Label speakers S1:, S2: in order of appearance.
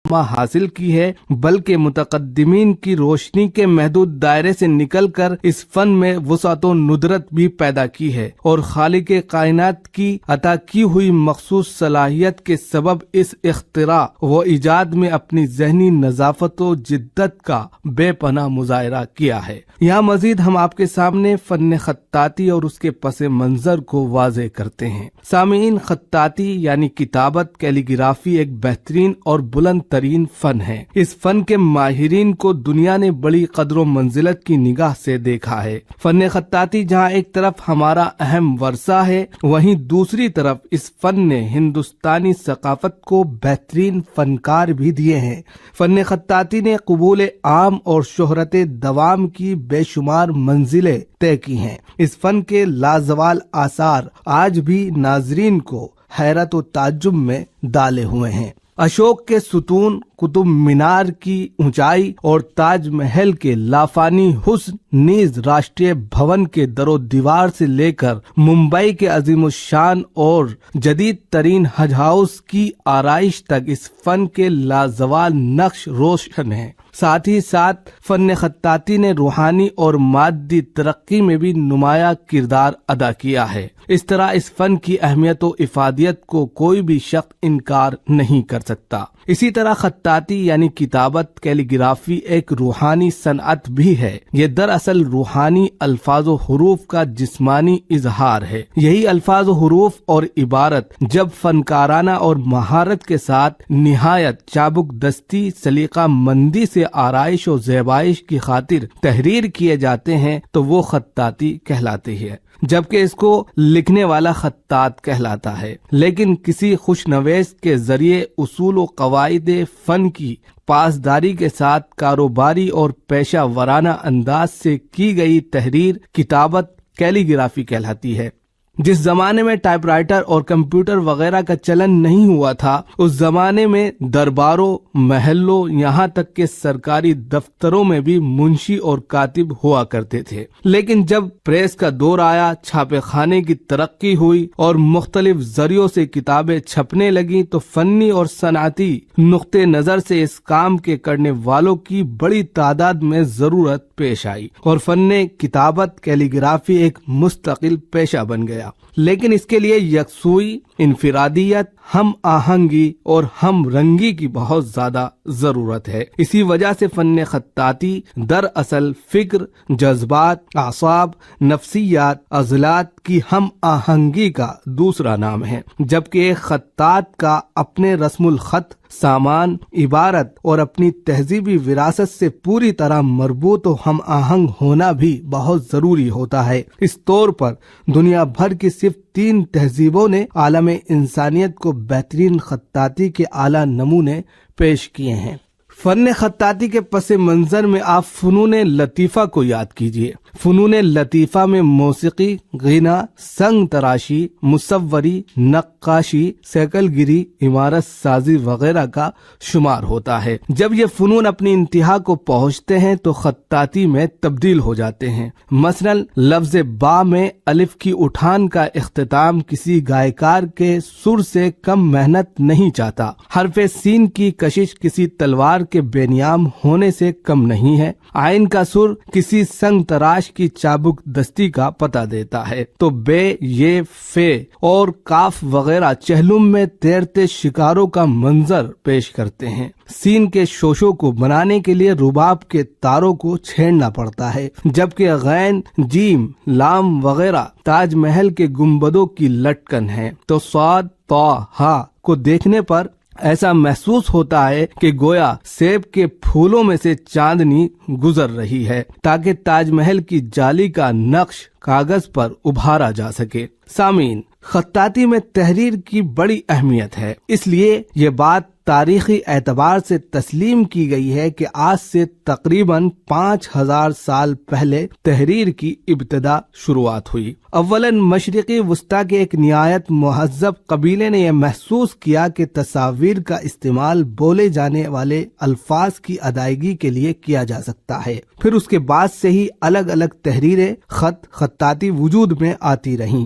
S1: حاصل کی ہے، بلکہ متقدمین کی روشنی کے محدود دائرے سے نکل کر اس فن میں وسعت و ندرت بھی پیدا کی ہے، اور خالق کائنات کی عطا کی ہوئی مخصوص صلاحیت کے سبب اس اختراع و ایجاد میں اپنی ذہنی نظافت و جدت کا بے پناہ مظاہرہ کیا ہے۔ یہاں مزید ہم آپ کے سامنے فن خطاطی اور اس کے پس منظر کو واضح کرتے ہیں۔ سامعین، خطاطی یعنی کتابت، کیلیگرافی ایک بہترین اور بلند ترین فن ہے۔ اس فن کے ماہرین کو دنیا نے بڑی قدر و منزلت کی نگاہ سے دیکھا ہے۔ فن خطاطی جہاں ایک طرف ہمارا اہم ورثہ ہے، وہیں دوسری طرف اس فن نے ہندوستانی ثقافت کو بہترین فنکار بھی دیے ہیں۔ فن خطاطی نے قبول عام اور شہرت دوام کی بے شمار منزلیں طے کی ہیں۔ اس فن کے لازوال آثار آج بھی ناظرین کو حیرت و تعجب میں ڈالے ہوئے ہیں۔ اشوک کے ستون، قطب مینار کی اونچائی اور تاج محل کے لافانی حسن، نیز راشٹریہ بھون کے در و دیوار سے لے کر ممبئی کے عظیم الشان اور جدید ترین حج ہاؤس کی آرائش تک اس فن کے لازوال نقش روشن ہیں۔ ساتھ ہی ساتھ فن خطاطی نے روحانی اور مادی ترقی میں بھی نمایاں کردار ادا کیا ہے۔ اس طرح اس فن کی اہمیت و افادیت کو کوئی بھی شخص انکار نہیں کر سکتا۔ اسی طرح خطاطی یعنی کتابت، کیلیگرافی ایک روحانی صنعت بھی ہے۔ یہ دراصل روحانی الفاظ و حروف کا جسمانی اظہار ہے۔ یہی الفاظ و حروف اور عبارت جب فنکارانہ اور مہارت کے ساتھ نہایت چابک دستی، سلیقہ مندی سے آرائش و زیبائش کی خاطر تحریر کیے جاتے ہیں تو وہ خطاطی کہلاتے ہیں، جبکہ اس کو لکھنے والا خطاط کہلاتا ہے۔ لیکن کسی خوشنویس کے ذریعے اصول و قواعد فن کی پاسداری کے ساتھ کاروباری اور پیشہ ورانہ انداز سے کی گئی تحریر کتابت کیلیگرافی کہلاتی ہے۔ جس زمانے میں ٹائپ رائٹر اور کمپیوٹر وغیرہ کا چلن نہیں ہوا تھا، اس زمانے میں درباروں، محلوں، یہاں تک کہ سرکاری دفتروں میں بھی منشی اور کاتب ہوا کرتے تھے۔ لیکن جب پریس کا دور آیا، چھاپے خانے کی ترقی ہوئی اور مختلف ذریعوں سے کتابیں چھپنے لگیں تو فنی اور صنعتی نقطہ نظر سے اس کام کے کرنے والوں کی بڑی تعداد میں ضرورت پیش آئی اور فن کتابت کیلیگرافی ایک مستقل پیشہ بن گیا۔ لیکن اس کے لیے یکسوئی، انفرادیت، ہم آہنگی اور ہم رنگی کی بہت زیادہ ضرورت ہے۔ اسی وجہ سے فن خطاطی دراصل فکر، جذبات، اعصاب، نفسیات، عضلات کی ہم آہنگی کا دوسرا نام ہے، جبکہ ایک خطاط کا اپنے رسم الخط، سامان، عبارت اور اپنی تہذیبی وراثت سے پوری طرح مربوط و ہم آہنگ ہونا بھی بہت ضروری ہوتا ہے۔ اس طور پر دنیا بھر کی صرف 3 تہذیبوں نے عالم انسانیت کو بہترین خطاطی کے اعلیٰ نمونے پیش کیے ہیں۔ فن خطاطی کے پس منظر میں آپ فنون لطیفہ کو یاد کیجئے۔ فنون لطیفہ میں موسیقی، غنا، سنگ تراشی، مصوری، نقاشی، سیکل گیری، عمارت سازی وغیرہ کا شمار ہوتا ہے۔ جب یہ فنون اپنی انتہا کو پہنچتے ہیں تو خطاطی میں تبدیل ہو جاتے ہیں۔ مثلا لفظ با میں الف کی اٹھان کا اختتام کسی گائیکار کے سر سے کم محنت نہیں چاہتا۔ حرف سین کی کشش کسی تلوار کے بے نیام ہونے سے کم نہیں ہے۔ عین کا سر کسی سنگ تراش کی چابک دستی کا پتہ دیتا ہے، تو بے، یہ، فے اور کاف وغیرہ چہلم میں تیرتے شکاروں کا منظر پیش کرتے ہیں۔ سین کے شوشوں کو بنانے کے لیے رباب کے تاروں کو چھیڑنا پڑتا ہے، جبکہ غین، جیم، لام وغیرہ تاج محل کے گنبدوں کی لٹکن ہے، تو صاد، طا، ہا کو دیکھنے پر ایسا محسوس ہوتا ہے کہ گویا سیب کے پھولوں میں سے چاندنی گزر رہی ہے، تاکہ تاج محل کی جالی کا نقش کاغذ پر ابھارا جا سکے۔ سامعین، خطاطی میں تحریر کی بڑی اہمیت ہے، اس لیے یہ بات تاریخی اعتبار سے تسلیم کی گئی ہے کہ آج سے تقریباً 5000 سال پہلے تحریر کی ابتدا شروعات ہوئی۔ اولاً مشرقی وسطیٰ کے ایک نہایت مہذب قبیلے نے یہ محسوس کیا کہ تصاویر کا استعمال بولے جانے والے الفاظ کی ادائیگی کے لیے کیا جا سکتا ہے۔ پھر اس کے بعد سے ہی الگ الگ تحریریں، خطاطی وجود میں آتی رہیں۔